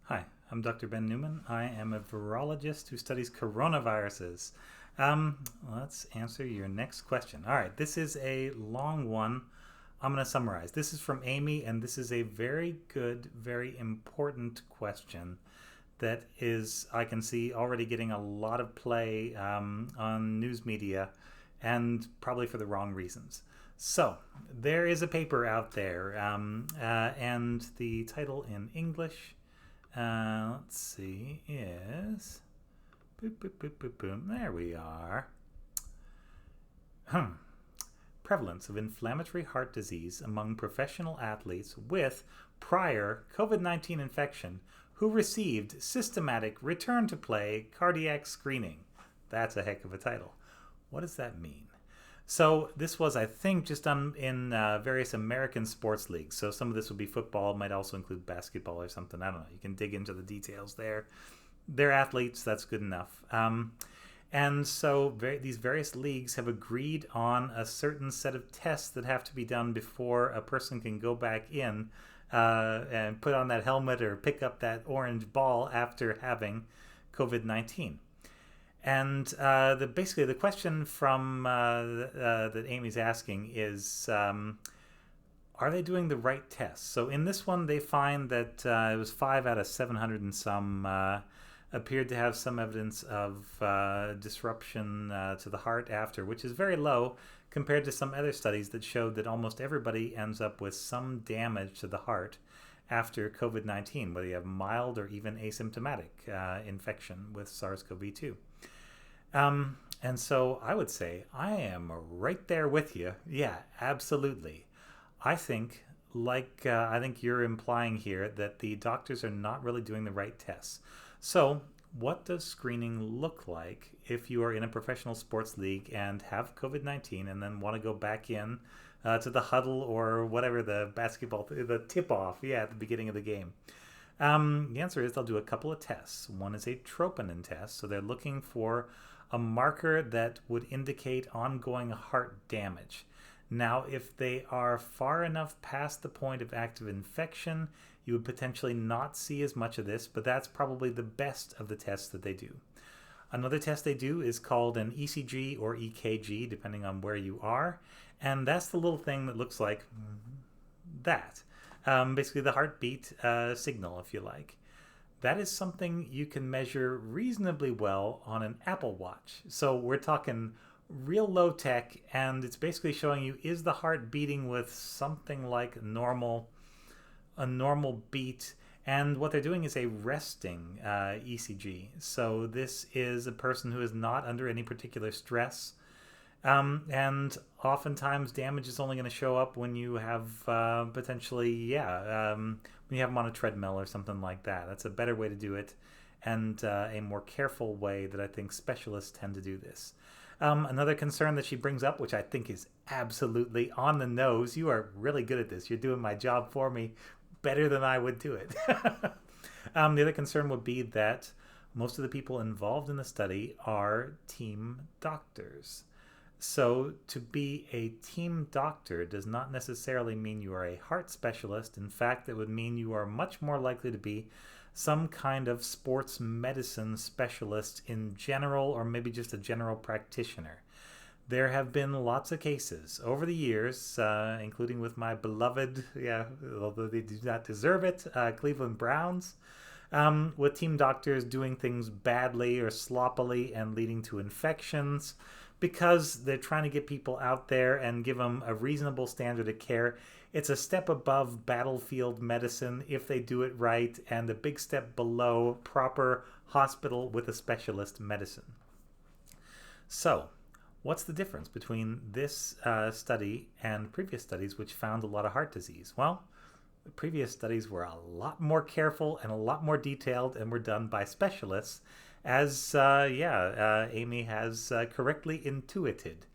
Hi, I'm Dr. Ben Newman. I am a virologist who studies coronaviruses. Let's answer your next question. All right, this is a long one. I'm going to summarize. This is from Amy, and this is a very good, very important question that is, I can see, already getting a lot of play on news media, and probably for the wrong reasons. So, there is a paper out there, and the title in English, let's see, is. Boop, boop, boop, boop, boom. There we are. Prevalence of inflammatory heart disease among professional athletes with prior COVID-19 infection who received systematic return to play cardiac screening. That's a heck of a title. What does that mean? So this was, I think, just done in various American sports leagues. So some of this would be football, might also include basketball or something. I don't know. You can dig into the details there. They're athletes. That's good enough. And so these various leagues have agreed on a certain set of tests that have to be done before a person can go back in and put on that helmet or pick up that orange ball after having COVID-19. And basically the question from that Amy's asking is, are they doing the right tests? So in this one, they find that it was 5 out of 700 and some appeared to have some evidence of disruption to the heart after, which is very low compared to some other studies that showed that almost everybody ends up with some damage to the heart after COVID-19, whether you have mild or even asymptomatic infection with SARS-CoV-2. And so I would say I am right there with you. Yeah, absolutely. I think, I think you're implying here that the doctors are not really doing the right tests. So what does screening look like if you are in a professional sports league and have COVID-19 and then want to go back in to the huddle or whatever, the tip-off, at the beginning of the game? The answer is they'll do a couple of tests. One is a troponin test, so they're looking for a marker that would indicate ongoing heart damage. Now, if they are far enough past the point of active infection, you would potentially not see as much of this, but that's probably the best of the tests that they do. Another test they do is called an ECG or EKG, depending on where you are, and that's the little thing that looks like that. Basically the heartbeat signal, if you like. That is something you can measure reasonably well on an Apple Watch. So we're talking real low tech, and it's basically showing you, is the heart beating with something like a normal beat? And what they're doing is a resting ECG. So this is a person who is not under any particular stress. And oftentimes damage is only going to show up when you have potentially, when you have them on a treadmill or something like that. That's a better way to do it, and a more careful way that I think specialists tend to do this. Another concern that she brings up, which I think is absolutely on the nose, you are really good at this. You're doing my job for me better than I would do it. The other concern would be that most of the people involved in the study are team doctors. So to be a team doctor does not necessarily mean you are a heart specialist. In fact, it would mean you are much more likely to be some kind of sports medicine specialist in general, or maybe just a general practitioner. There have been lots of cases over the years, including with my beloved, although they do not deserve it, Cleveland Browns, with team doctors doing things badly or sloppily and leading to infections, because they're trying to get people out there and give them a reasonable standard of care. It's a step above battlefield medicine if they do it right, and a big step below proper hospital with a specialist medicine. So, what's the difference between this study and previous studies which found a lot of heart disease? Well, the previous studies were a lot more careful and a lot more detailed and were done by specialists, as Amy has correctly intuited.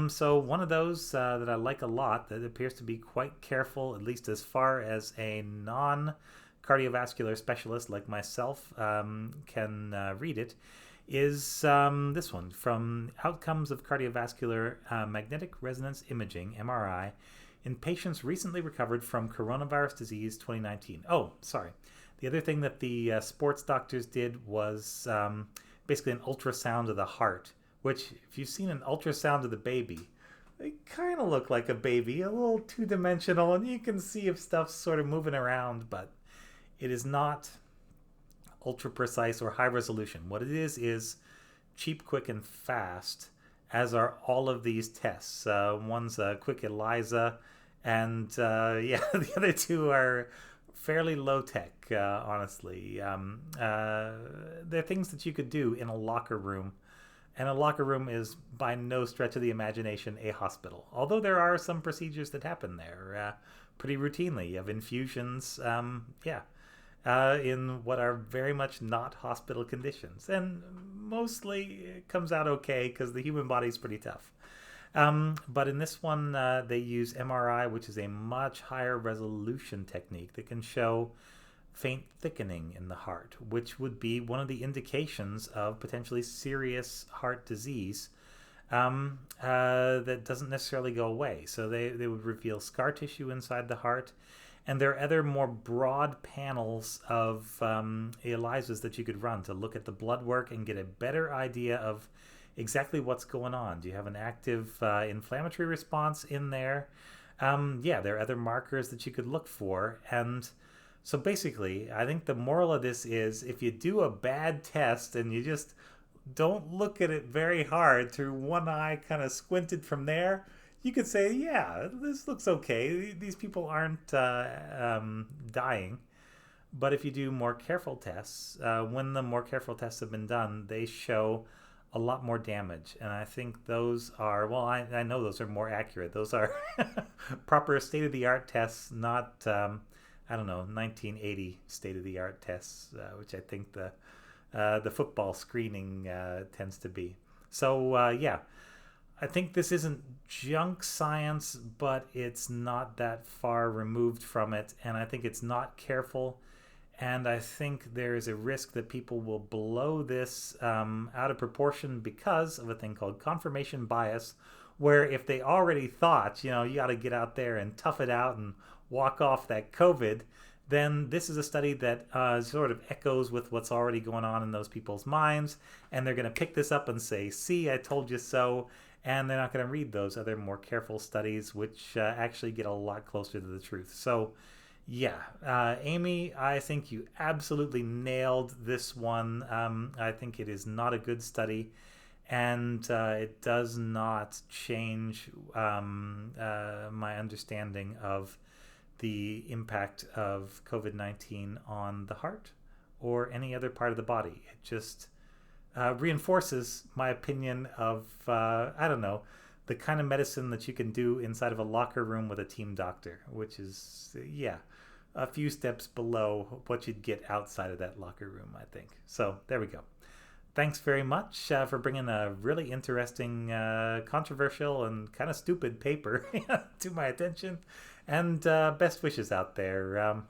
So one of those that I like a lot, that appears to be quite careful, at least as far as a non-cardiovascular specialist like myself can read it, is this one, from Outcomes of Cardiovascular Magnetic Resonance Imaging, MRI, in patients recently recovered from coronavirus disease 2019. Oh, sorry. The other thing that the sports doctors did was basically an ultrasound of the heart, which, if you've seen an ultrasound of the baby, they kind of look like a baby, a little two-dimensional, and you can see if stuff's sort of moving around, but it is not ultra precise or high resolution. What it is cheap, quick, and fast, as are all of these tests. One's a quick ELISA, and yeah, the other two are fairly low tech, honestly. They're things that you could do in a locker room. And a locker room is by no stretch of the imagination a hospital. Although there are some procedures that happen there pretty routinely. You have infusions, in what are very much not hospital conditions. And mostly it comes out okay because the human body is pretty tough. But in this one, they use MRI, which is a much higher resolution technique that can show faint thickening in the heart, which would be one of the indications of potentially serious heart disease that doesn't necessarily go away. So they would reveal scar tissue inside the heart. And there are other more broad panels of ELISAs that you could run to look at the blood work and get a better idea of exactly what's going on. Do you have an active inflammatory response in there? There are other markers that you could look for. And so basically, I think the moral of this is if you do a bad test and you just don't look at it very hard through one eye kind of squinted from there, you could say, yeah, this looks okay. These people aren't dying. But if you do more careful tests, when the more careful tests have been done, they show a lot more damage. And I think those are, well, I know those are more accurate. Those are proper state-of-the-art tests, not, 1980 state-of-the-art tests, which I think the football screening tends to be. So, I think this isn't junk science, but it's not that far removed from it, and I think it's not careful, and I think there is a risk that people will blow this out of proportion because of a thing called confirmation bias, where if they already thought, you got to get out there and tough it out and walk off that COVID, then this is a study that sort of echoes with what's already going on in those people's minds, and they're going to pick this up and say, see, I told you so, and they're not going to read those other more careful studies, which actually get a lot closer to the truth. So, Amy, I think you absolutely nailed this one. I think it is not a good study, and it does not change my understanding of the impact of COVID-19 on the heart or any other part of the body. It just reinforces my opinion of, the kind of medicine that you can do inside of a locker room with a team doctor, which is, a few steps below what you'd get outside of that locker room, I think. So there we go. Thanks very much for bringing a really interesting, controversial, and kind of stupid paper to my attention. And best wishes out there.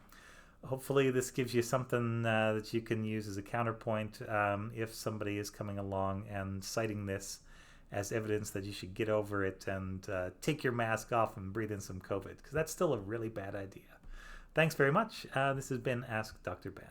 Hopefully this gives you something that you can use as a counterpoint if somebody is coming along and citing this as evidence that you should get over it and take your mask off and breathe in some COVID, because that's still a really bad idea. Thanks very much. This has been Ask Dr. Ben.